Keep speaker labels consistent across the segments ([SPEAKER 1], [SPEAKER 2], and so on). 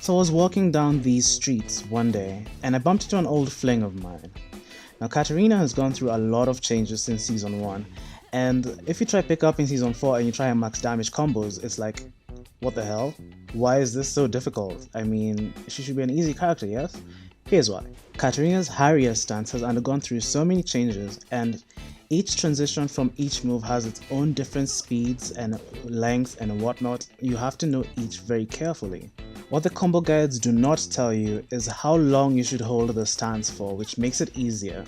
[SPEAKER 1] So I was walking down these streets one day and I bumped into an old fling of mine. Now Katarina has gone through a lot of changes since season 1, and if you try pick up in season 4 and you try and max damage combos, it's like, what the hell? Why is this so difficult? I mean, she should be an easy character, yes? Here's why. Katarina's HAR stance has undergone through so many changes, and each transition from each move has its own different speeds and lengths and whatnot. You have to know each very carefully. What the combo guides do not tell you is how long you should hold the stance for, which makes it easier.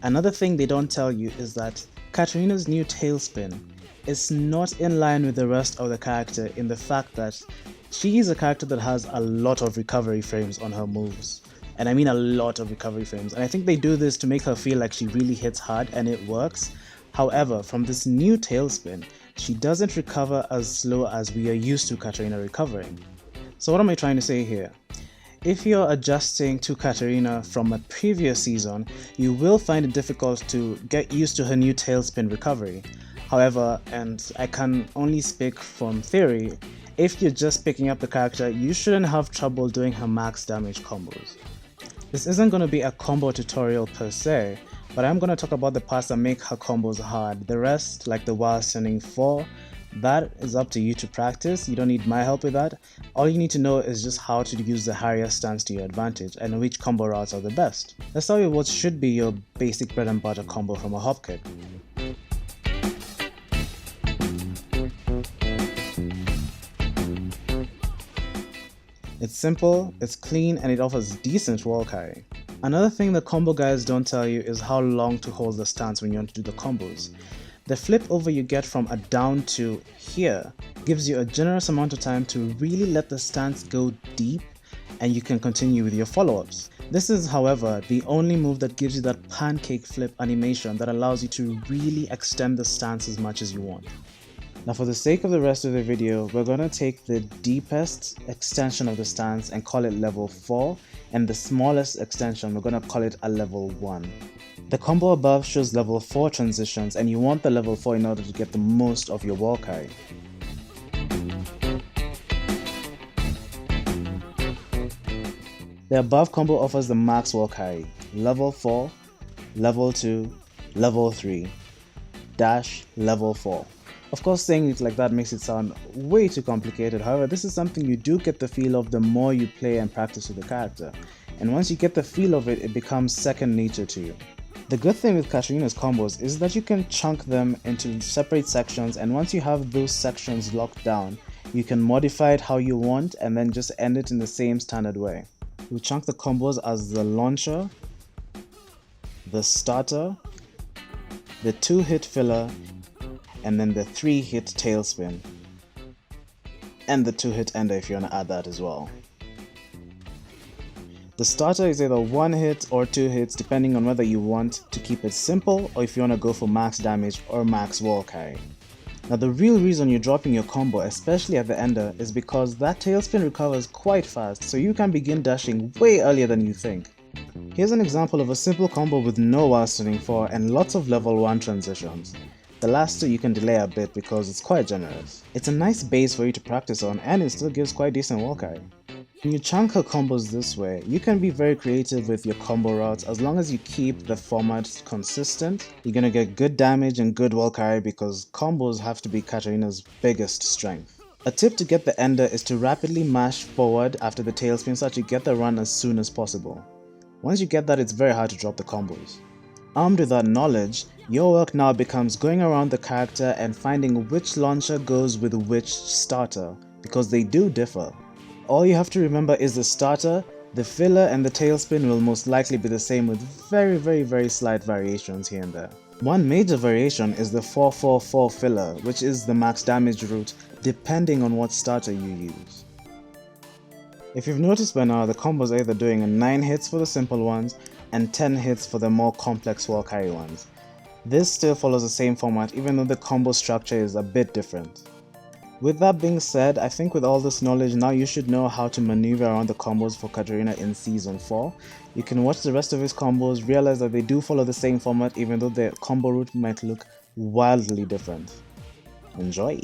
[SPEAKER 1] Another thing they don't tell you is that Katarina's new tailspin is not in line with the rest of the character in the fact that she is a character that has a lot of recovery frames on her moves. And I mean a lot of recovery frames, and I think they do this to make her feel like she really hits hard, and it works. However, from this new tailspin, she doesn't recover as slow as we are used to Katarina recovering. So what am I trying to say here? If you're adjusting to Katarina from a previous season, you will find it difficult to get used to her new tailspin recovery. However, and I can only speak from theory, if you're just picking up the character, you shouldn't have trouble doing her max damage combos. This isn't going to be a combo tutorial per se, but I'm going to talk about the parts that make her combos hard. The rest, like the while standing 4, that is up to you to practice. You don't need my help with that. All you need to know is just how to use the HAR stance to your advantage and which combo routes are the best. Let's start with what should be your basic bread and butter combo from a hop kick. It's simple, it's clean, and it offers decent wall carry. Another thing the combo guys don't tell you is how long to hold the stance when you want to do the combos. The flip over you get from a down to here gives you a generous amount of time to really let the stance go deep, and you can continue with your follow-ups. This is, however, the only move that gives you that pancake flip animation that allows you to really extend the stance as much as you want. Now for the sake of the rest of the video, we're going to take the deepest extension of the stance and call it level 4, and the smallest extension, we're going to call it a level 1. The combo above shows level 4 transitions, and you want the level 4 in order to get the most of your wall carry. The above combo offers the max wall carry, level 4, level 2, level 3, dash level 4. Of course, saying it like that makes it sound way too complicated. However, this is something you do get the feel of the more you play and practice with the character. And once you get the feel of it, it becomes second nature to you. The good thing with Katarina's combos is that you can chunk them into separate sections, and once you have those sections locked down, you can modify it how you want and then just end it in the same standard way. We chunk the combos as the launcher, the starter, the 2-hit filler, and then the 3-hit tailspin, and the 2-hit ender if you want to add that as well. The starter is either 1 hit or 2 hits depending on whether you want to keep it simple or if you want to go for max damage or max wall carry. Now the real reason you're dropping your combo, especially at the ender, is because that tailspin recovers quite fast, so you can begin dashing way earlier than you think. Here's an example of a simple combo with no while standing 4 and lots of level 1 transitions. The last 2 you can delay a bit because it's quite generous. It's a nice base for you to practice on, and it still gives quite decent wall carry. When you chunk her combos this way, you can be very creative with your combo routes as long as you keep the format consistent. You're gonna get good damage and good wall carry because combos have to be Katarina's biggest strength. A tip to get the ender is to rapidly mash forward after the tailspin so that you get the run as soon as possible. Once you get that, it's very hard to drop the combos. Armed with that knowledge, your work now becomes going around the character and finding which launcher goes with which starter, because they do differ. All you have to remember is the starter, the filler, and the tailspin will most likely be the same with very slight variations here and there. One major variation is the 4-4-4 filler, which is the max damage route depending on what starter you use. If you've noticed by now, the combos are either doing 9 hits for the simple ones and 10 hits for the more complex wall carry ones. This still follows the same format even though the combo structure is a bit different. With that being said, I think with all this knowledge now you should know how to maneuver around the combos for Katarina in Season 4. You can watch the rest of his combos, realize that they do follow the same format even though their combo route might look wildly different. Enjoy!